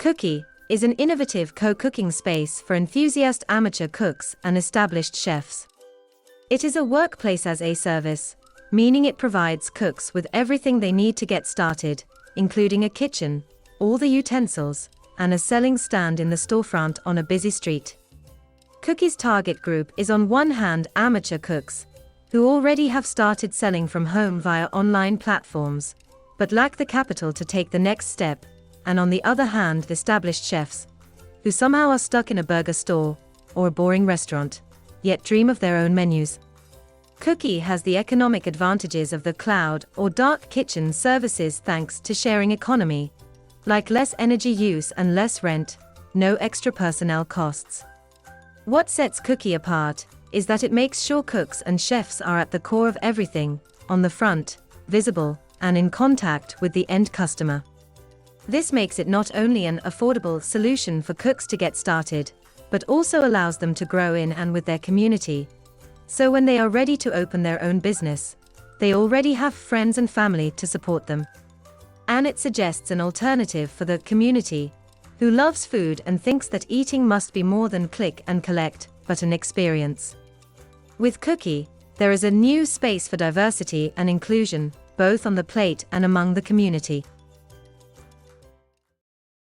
Cooki is an innovative co-cooking space for enthusiast amateur cooks and established chefs. It is a workplace as a service, meaning it provides cooks with everything they need to get started, including a kitchen, all the utensils, and a selling stand in the storefront on a busy street. Cooki's target group is on one hand amateur cooks, who already have started selling from home via online platforms, but lack the capital to take the next step, and on the other hand established chefs, who somehow are stuck in a burger store, or a boring restaurant, yet dream of their own menus. Cooki has the economic advantages of the cloud or dark kitchen services thanks to sharing economy, like less energy use and less rent, no extra personnel costs. What sets Cooki apart is that it makes sure cooks and chefs are at the core of everything, on the front, visible, and in contact with the end customer. This makes it not only an affordable solution for cooks to get started, but also allows them to grow in and with their community. So when they are ready to open their own business, they already have friends and family to support them. And it suggests an alternative for the community, who loves food and thinks that eating must be more than click and collect, but an experience. With Cooki, there is a new space for diversity and inclusion, both on the plate and among the community.